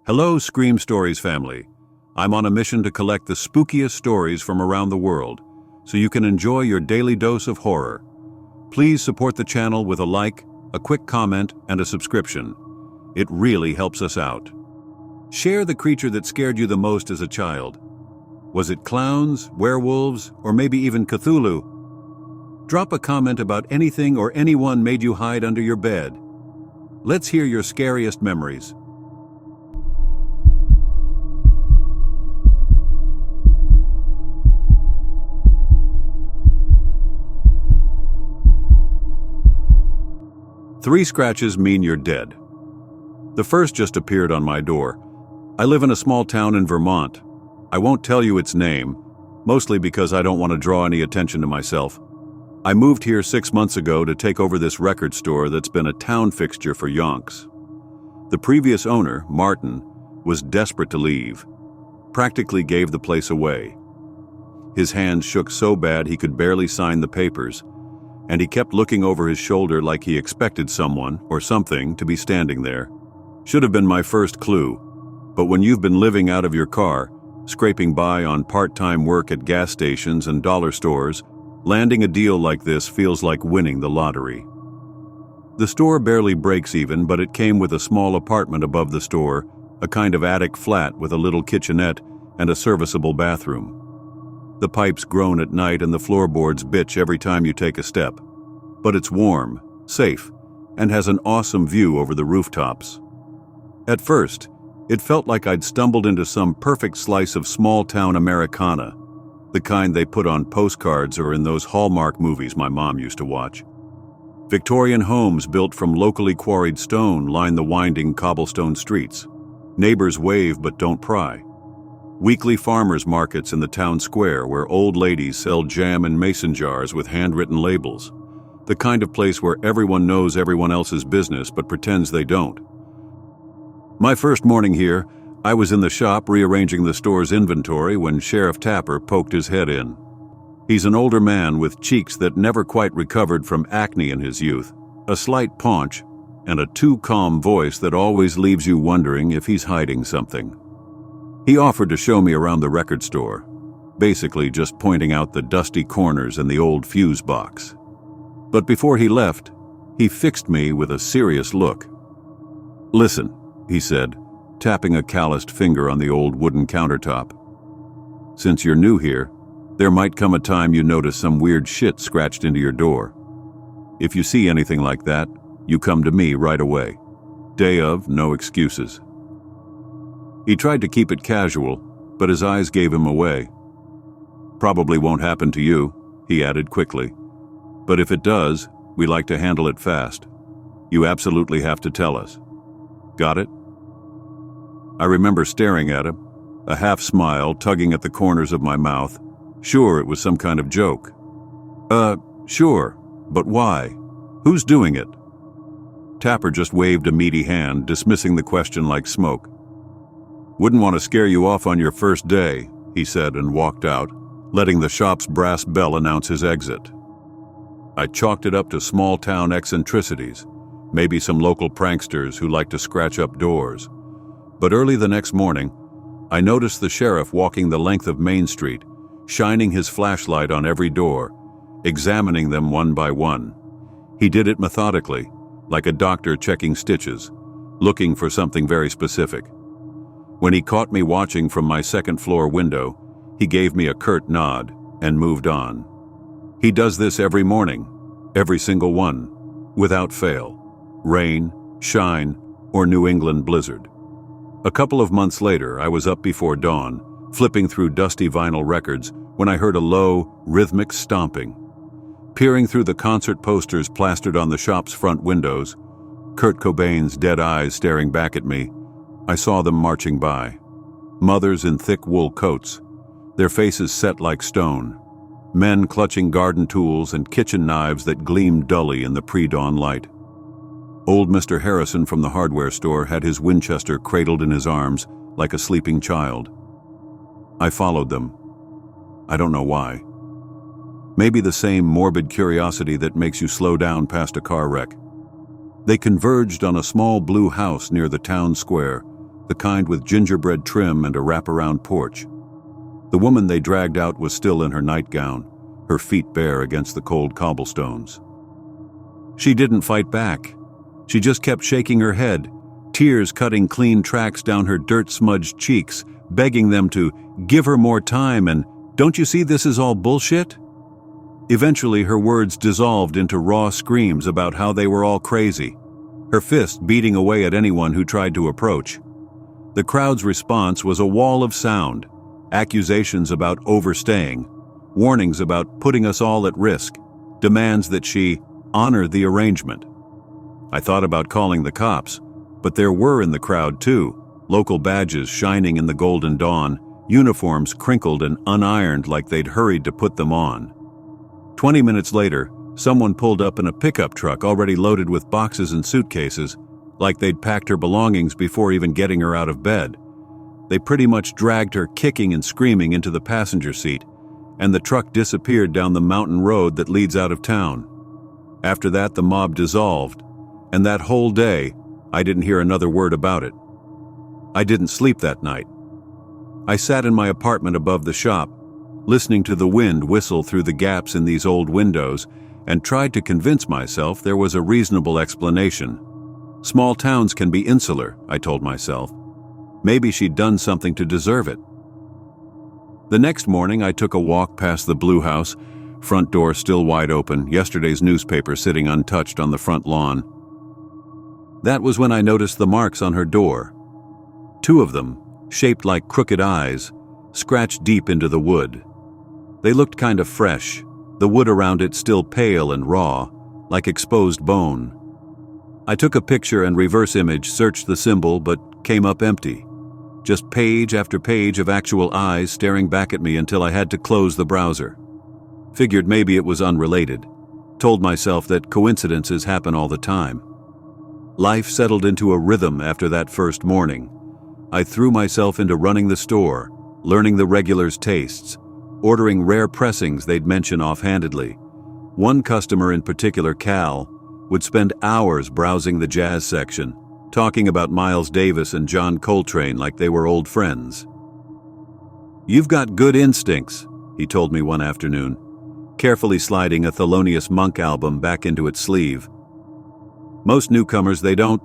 Hello, Scream Stories family. I'm on a mission to collect the spookiest stories from around the world, so you can enjoy your daily dose of horror. Please support the channel with a like, a quick comment, and a subscription. It really helps us out. Share the creature that scared you the most as a child. Was it clowns, werewolves, or maybe even Cthulhu? Drop a comment about anything or anyone made you hide under your bed. Let's hear your scariest memories. Three scratches mean you're dead. The first just appeared on my door. I live in a small town in Vermont. I won't tell you its name, mostly because I don't want to draw any attention to myself. I moved here 6 months ago to take over this record store that's been a town fixture for yonks. The previous owner, Martin, was desperate to leave, practically gave the place away. His hands shook so bad he could barely sign the papers, and he kept looking over his shoulder like he expected someone or something to be standing there. Should have been my first clue, but when you've been living out of your car, scraping by on part-time work at gas stations and dollar stores, landing a deal like this feels like winning the lottery. The store barely breaks even, but it came with a small apartment above the store, a kind of attic flat with a little kitchenette and a serviceable bathroom. The pipes groan at night and the floorboards bitch every time you take a step. But it's warm, safe, and has an awesome view over the rooftops. At first, it felt like I'd stumbled into some perfect slice of small-town Americana, the kind they put on postcards or in those Hallmark movies my mom used to watch. Victorian homes built from locally quarried stone line the winding cobblestone streets. Neighbors wave but don't pry. Weekly farmers markets in the town square where old ladies sell jam in mason jars with handwritten labels. The kind of place where everyone knows everyone else's business but pretends they don't. My first morning here, I was in the shop rearranging the store's inventory when Sheriff Tapper poked his head in. He's an older man with cheeks that never quite recovered from acne in his youth, a slight paunch, and a too calm voice that always leaves you wondering if he's hiding something. He offered to show me around the record store, basically just pointing out the dusty corners and the old fuse box. But before he left, he fixed me with a serious look. "Listen," he said, tapping a calloused finger on the old wooden countertop. "Since you're new here, there might come a time you notice some weird shit scratched into your door. If you see anything like that, you come to me right away. Day of, no excuses." He tried to keep it casual, but his eyes gave him away. "Probably won't happen to you," he added quickly. "But if it does, we like to handle it fast. You absolutely have to tell us. Got it?" I remember staring at him, a half smile tugging at the corners of my mouth, sure it was some kind of joke. Sure, but why? Who's doing it?" Tapper just waved a meaty hand, dismissing the question like smoke. "Wouldn't want to scare you off on your first day," he said and walked out, letting the shop's brass bell announce his exit. I chalked it up to small-town eccentricities, maybe some local pranksters who like to scratch up doors. But early the next morning, I noticed the sheriff walking the length of Main Street, shining his flashlight on every door, examining them one by one. He did it methodically, like a doctor checking stitches, looking for something very specific. When he caught me watching from my second-floor window, he gave me a curt nod and moved on. He does this every morning, every single one, without fail. Rain, shine, or New England blizzard. A couple of months later, I was up before dawn, flipping through dusty vinyl records when I heard a low, rhythmic stomping. Peering through the concert posters plastered on the shop's front windows, Kurt Cobain's dead eyes staring back at me, I saw them marching by. Mothers in thick wool coats, their faces set like stone. Men clutching garden tools and kitchen knives that gleamed dully in the pre-dawn light. Old Mr. Harrison from the hardware store had his Winchester cradled in his arms like a sleeping child. I followed them. I don't know why. Maybe the same morbid curiosity that makes you slow down past a car wreck. They converged on a small blue house near the town square, the kind with gingerbread trim and a wraparound porch. The woman they dragged out was still in her nightgown, her feet bare against the cold cobblestones. She didn't fight back. She just kept shaking her head, tears cutting clean tracks down her dirt-smudged cheeks, begging them to give her more time and, "Don't you see this is all bullshit?" Eventually, her words dissolved into raw screams about how they were all crazy, her fist beating away at anyone who tried to approach. The crowd's response was a wall of sound, accusations about overstaying, warnings about putting us all at risk, demands that she honor the arrangement. I thought about calling the cops, but there were in the crowd too, local badges shining in the golden dawn, uniforms crinkled and unironed like they'd hurried to put them on. 20 minutes later, someone pulled up in a pickup truck already loaded with boxes and suitcases, like they'd packed her belongings before even getting her out of bed. They pretty much dragged her kicking and screaming into the passenger seat, and the truck disappeared down the mountain road that leads out of town. After that, the mob dissolved, and that whole day, I didn't hear another word about it. I didn't sleep that night. I sat in my apartment above the shop, listening to the wind whistle through the gaps in these old windows, and tried to convince myself there was a reasonable explanation. Small towns can be insular, I told myself. Maybe she'd done something to deserve it. The next morning, I took a walk past the blue house, front door still wide open, yesterday's newspaper sitting untouched on the front lawn. That was when I noticed the marks on her door. 2 of them, shaped like crooked eyes, scratched deep into the wood. They looked kind of fresh, the wood around it still pale and raw, like exposed bone. I took a picture and reverse image searched the symbol but came up empty. Just page after page of actual eyes staring back at me until I had to close the browser. Figured maybe it was unrelated. Told myself that coincidences happen all the time. Life settled into a rhythm after that first morning. I threw myself into running the store, learning the regulars' tastes, ordering rare pressings they'd mention offhandedly. One customer in particular, Cal, would spend hours browsing the jazz section, talking about Miles Davis and John Coltrane like they were old friends. "You've got good instincts," he told me one afternoon, carefully sliding a Thelonious Monk album back into its sleeve. "Most newcomers, they don't..."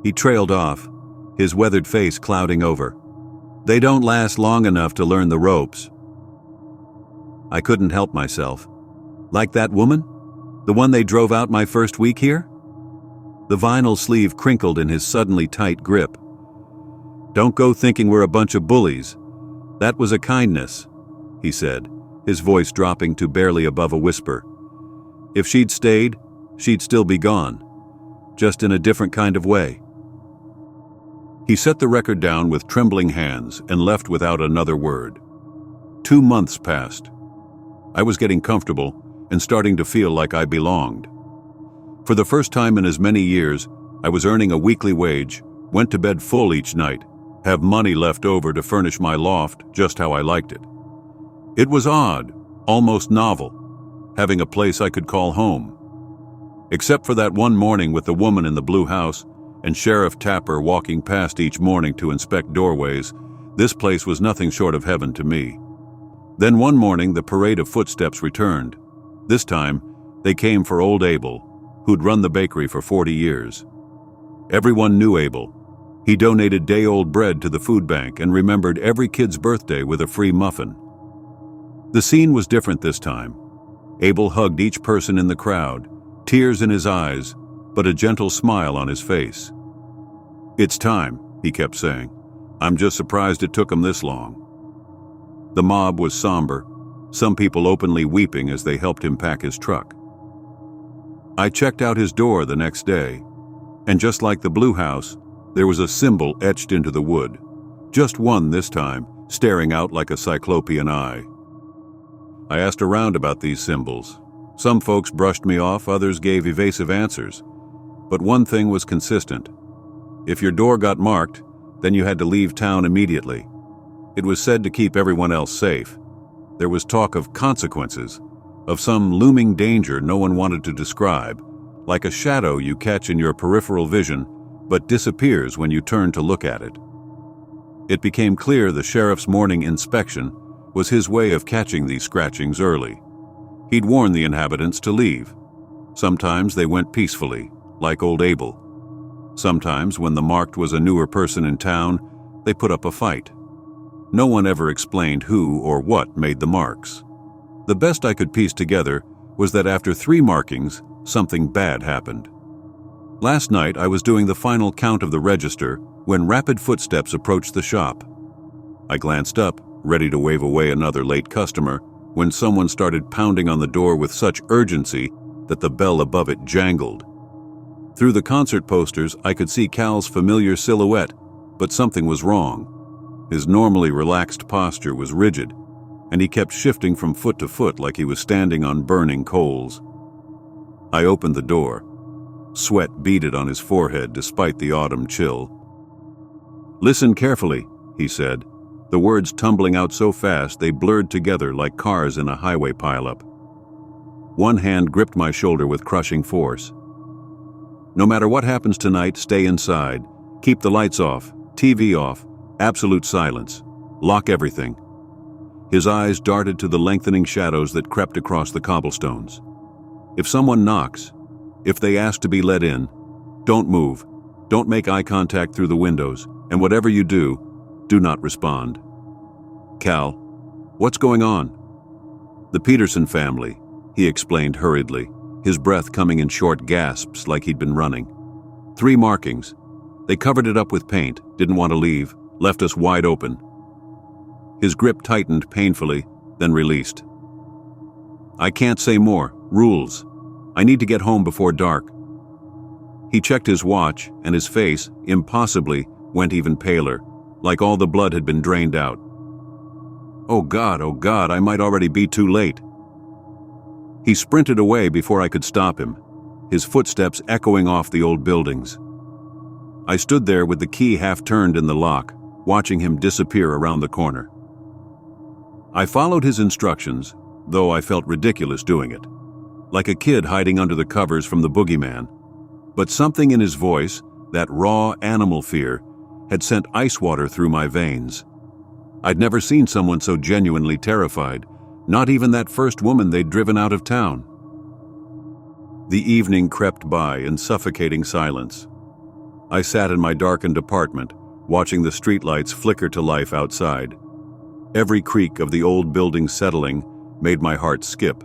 He trailed off, his weathered face clouding over. "They don't last long enough to learn the ropes." I couldn't help myself. Like that woman? The one they drove out my first week here? The vinyl sleeve crinkled in his suddenly tight grip. "Don't go thinking we're a bunch of bullies. That was a kindness," he said, his voice dropping to barely above a whisper. "If she'd stayed, she'd still be gone, just in a different kind of way." He set the record down with trembling hands and left without another word. 2 months passed. I was getting comfortable and starting to feel like I belonged. For the first time in as many years, I was earning a weekly wage, went to bed full each night, have money left over to furnish my loft just how I liked it. It was odd, almost novel, having a place I could call home. Except for that one morning with the woman in the blue house and Sheriff Tapper walking past each morning to inspect doorways, this place was nothing short of heaven to me. Then one morning the parade of footsteps returned. This time, they came for old Abel, who'd run the bakery for 40 years. Everyone knew Abel. He donated day-old bread to the food bank and remembered every kid's birthday with a free muffin. The scene was different this time. Abel hugged each person in the crowd, tears in his eyes, but a gentle smile on his face. "It's time," he kept saying. "I'm just surprised it took him this long." The mob was somber, some people openly weeping as they helped him pack his truck. I checked out his door the next day, and just like the blue house, there was a symbol etched into the wood. Just one this time, staring out like a cyclopean eye. I asked around about these symbols. Some folks brushed me off, others gave evasive answers. But one thing was consistent. If your door got marked, then you had to leave town immediately. It was said to keep everyone else safe. There was talk of consequences, of some looming danger no one wanted to describe, like a shadow you catch in your peripheral vision but disappears when you turn to look at it. It became clear the sheriff's morning inspection was his way of catching these scratchings early. He'd warn the inhabitants to leave. Sometimes they went peacefully, like old Abel. Sometimes, when the marked was a newer person in town, they put up a fight. No one ever explained who or what made the marks. The best I could piece together was that after 3 markings, something bad happened. Last night, I was doing the final count of the register when rapid footsteps approached the shop. I glanced up, ready to wave away another late customer, when someone started pounding on the door with such urgency that the bell above it jangled. Through the concert posters, I could see Cal's familiar silhouette, but something was wrong. His normally relaxed posture was rigid, and he kept shifting from foot to foot like he was standing on burning coals. I opened the door. Sweat beaded on his forehead despite the autumn chill. "Listen carefully," he said, the words tumbling out so fast they blurred together like cars in a highway pileup. One hand gripped my shoulder with crushing force. "No matter what happens tonight, stay inside. Keep the lights off, TV off, absolute silence. Lock everything." His eyes darted to the lengthening shadows that crept across the cobblestones. "If someone knocks, if they ask to be let in, don't move, don't make eye contact through the windows, and whatever you do not respond." "Cal, what's going on?" "The Peterson family," he explained hurriedly, his breath coming in short gasps like he'd been running. 3 markings. They covered it up with paint, didn't want to leave, left us wide open. His grip tightened painfully, then released. "I can't say more. Rules. I need to get home before dark." He checked his watch, and his face, impossibly, went even paler, like all the blood had been drained out. Oh God, I might already be too late." He sprinted away before I could stop him, his footsteps echoing off the old buildings. I stood there with the key half turned in the lock, watching him disappear around the corner. I followed his instructions, though I felt ridiculous doing it, like a kid hiding under the covers from the boogeyman. But something in his voice, that raw animal fear, had sent ice water through my veins. I'd never seen someone so genuinely terrified, not even that first woman they'd driven out of town. The evening crept by in suffocating silence. I sat in my darkened apartment, watching the streetlights flicker to life outside. Every creak of the old building settling made my heart skip.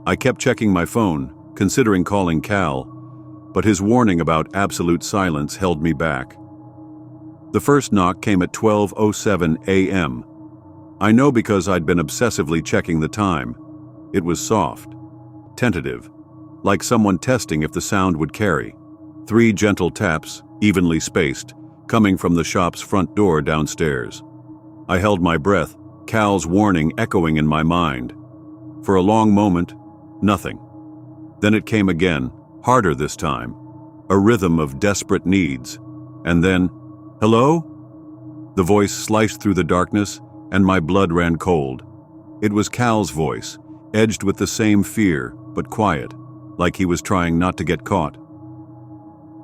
I kept checking my phone, considering calling Cal, but his warning about absolute silence held me back. The first knock came at 12:07 a.m. I know because I'd been obsessively checking the time. It was soft, tentative, like someone testing if the sound would carry. 3 gentle taps, evenly spaced, coming from the shop's front door downstairs. I held my breath, Cal's warning echoing in my mind. For a long moment, nothing. Then it came again, harder this time, a rhythm of desperate needs. And then, "Hello?" The voice sliced through the darkness, and my blood ran cold. It was Cal's voice, edged with the same fear, but quiet, like he was trying not to get caught.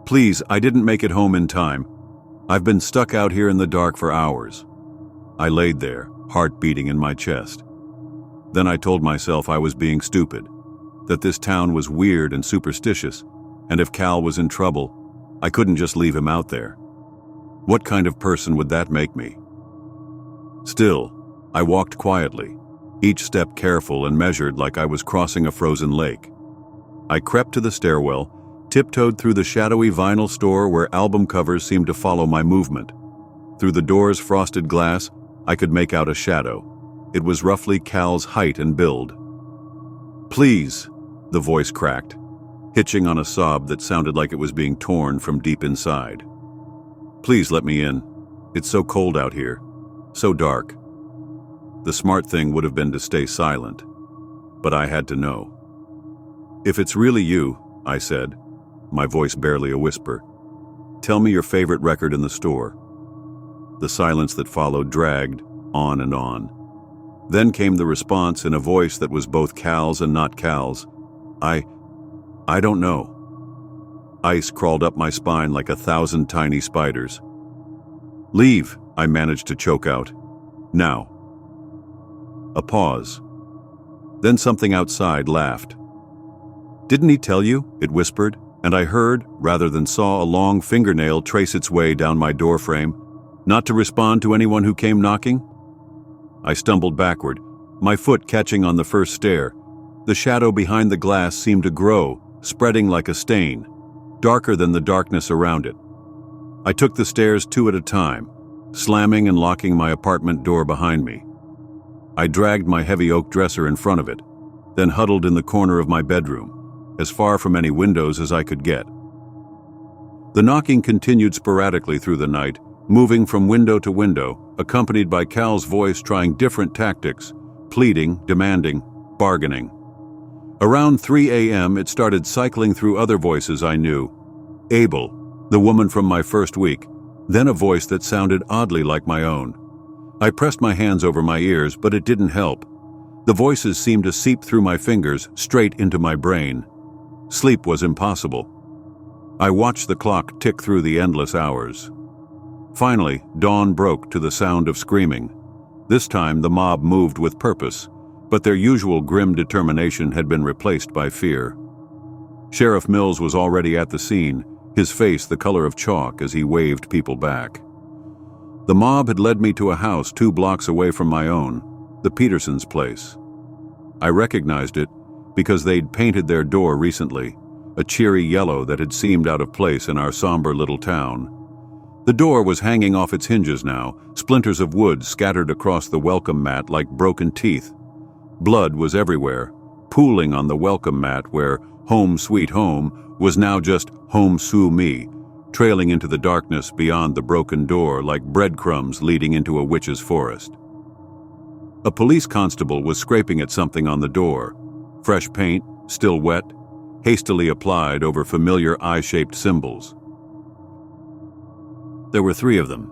"Please, I didn't make it home in time. I've been stuck out here in the dark for hours." I laid there, heart beating in my chest. Then I told myself I was being stupid, that this town was weird and superstitious, and if Cal was in trouble, I couldn't just leave him out there. What kind of person would that make me? Still, I walked quietly, each step careful and measured like I was crossing a frozen lake. I crept to the stairwell, tiptoed through the shadowy vinyl store where album covers seemed to follow my movement. Through the door's frosted glass, I could make out a shadow. It was roughly Cal's height and build. "Please," the voice cracked, hitching on a sob that sounded like it was being torn from deep inside. "Please let me in. It's so cold out here, so dark." The smart thing would have been to stay silent, but I had to know. "If it's really you," I said, my voice barely a whisper, "tell me your favorite record in the store." The silence that followed dragged on and on. Then came the response in a voice that was both Cal's and not Cal's. I don't know." Ice crawled up my spine like 1,000 tiny spiders. "Leave," I managed to choke out. "Now." A pause. Then something outside laughed. "Didn't he tell you?" it whispered, and I heard, rather than saw, a long fingernail trace its way down my doorframe, not to respond to anyone who came knocking. I stumbled backward, my foot catching on the first stair. The shadow behind the glass seemed to grow, spreading like a stain, darker than the darkness around it. I took the stairs 2 at a time, slamming and locking my apartment door behind me. I dragged my heavy oak dresser in front of it, then huddled in the corner of my bedroom, as far from any windows as I could get. The knocking continued sporadically through the night, moving from window to window, accompanied by Cal's voice trying different tactics, pleading, demanding, bargaining. Around 3 a.m. it started cycling through other voices I knew. Abel, the woman from my first week, then a voice that sounded oddly like my own. I pressed my hands over my ears, but it didn't help. The voices seemed to seep through my fingers, straight into my brain. Sleep was impossible. I watched the clock tick through the endless hours. Finally, dawn broke to the sound of screaming. This time the mob moved with purpose, but their usual grim determination had been replaced by fear. Sheriff Mills was already at the scene, his face the color of chalk as he waved people back. The mob had led me to a house 2 blocks away from my own, the Petersons' place. I recognized it because they'd painted their door recently, a cheery yellow that had seemed out of place in our somber little town. The door was hanging off its hinges now, splinters of wood scattered across the welcome mat like broken teeth. Blood was everywhere, pooling on the welcome mat where "Home Sweet Home" was now just "Home Sue Me," trailing into the darkness beyond the broken door like breadcrumbs leading into a witch's forest. A police constable was scraping at something on the door. Fresh paint, still wet, hastily applied over familiar eye-shaped symbols. There were 3 of them.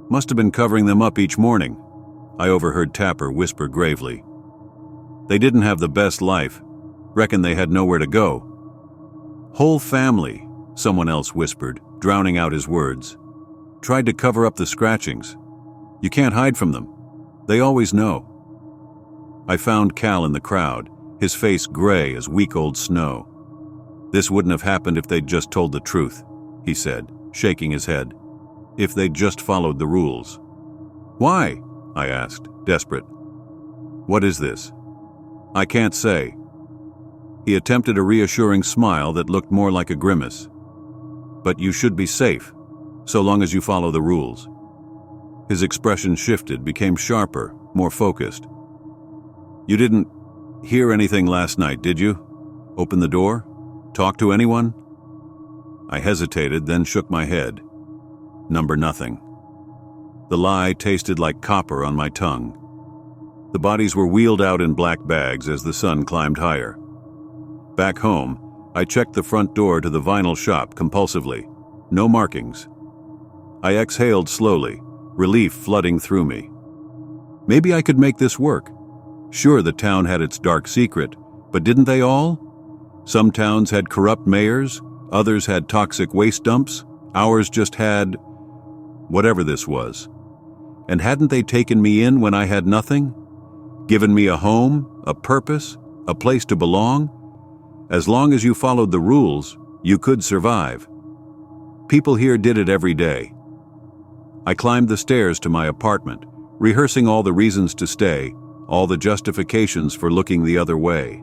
"Must have been covering them up each morning," I overheard Tapper whisper gravely. "They didn't have the best life. Reckon they had nowhere to go." "Whole family," someone else whispered, drowning out his words. "Tried to cover up the scratchings. You can't hide from them. They always know." I found Cal in the crowd, his face gray as week old snow. "This wouldn't have happened if they'd just told the truth," he said, shaking his head. "If they'd just followed the rules." "Why?" I asked, desperate. "What is this?" "I can't say." He attempted a reassuring smile that looked more like a grimace. "But you should be safe, so long as you follow the rules." His expression shifted, became sharper, more focused. "You didn't hear anything last night, did you? Open the door? Talk to anyone?" I hesitated, then shook my head. Nothing. The lie tasted like copper on my tongue. The bodies were wheeled out in black bags as the sun climbed higher. Back home, I checked the front door to the vinyl shop compulsively. No markings. I exhaled slowly, relief flooding through me. Maybe I could make this work. Sure, the town had its dark secret, but didn't they all? Some towns had corrupt mayors, others had toxic waste dumps, ours just had whatever this was. And hadn't they taken me in when I had nothing? Given me a home, a purpose, a place to belong? As long as you followed the rules, you could survive. People here did it every day. I climbed the stairs to my apartment, rehearsing all the reasons to stay, all the justifications for looking the other way.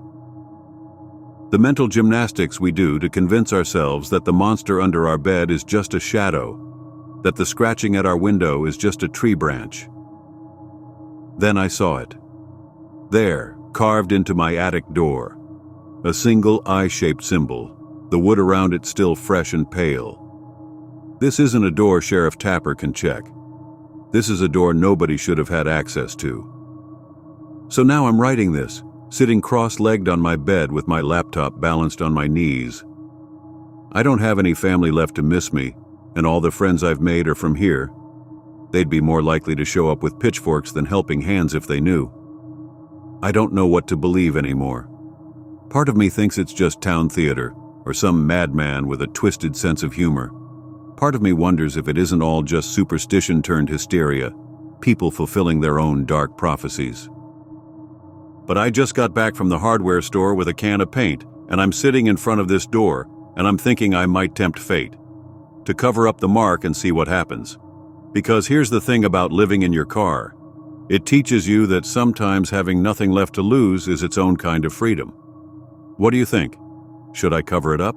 The mental gymnastics we do to convince ourselves that the monster under our bed is just a shadow, that the scratching at our window is just a tree branch. Then I saw it. There, carved into my attic door. A single eye-shaped symbol, the wood around it still fresh and pale. This isn't a door Sheriff Tapper can check. This is a door nobody should have had access to. So now I'm writing this, sitting cross-legged on my bed with my laptop balanced on my knees. I don't have any family left to miss me, and all the friends I've made are from here. They'd be more likely to show up with pitchforks than helping hands if they knew. I don't know what to believe anymore. Part of me thinks it's just town theater, or some madman with a twisted sense of humor. Part of me wonders if it isn't all just superstition turned hysteria, people fulfilling their own dark prophecies. But I just got back from the hardware store with a can of paint, and I'm sitting in front of this door, and I'm thinking I might tempt fate to cover up the mark and see what happens. Because here's the thing about living in your car. It teaches you that sometimes having nothing left to lose is its own kind of freedom. What do you think? Should I cover it up?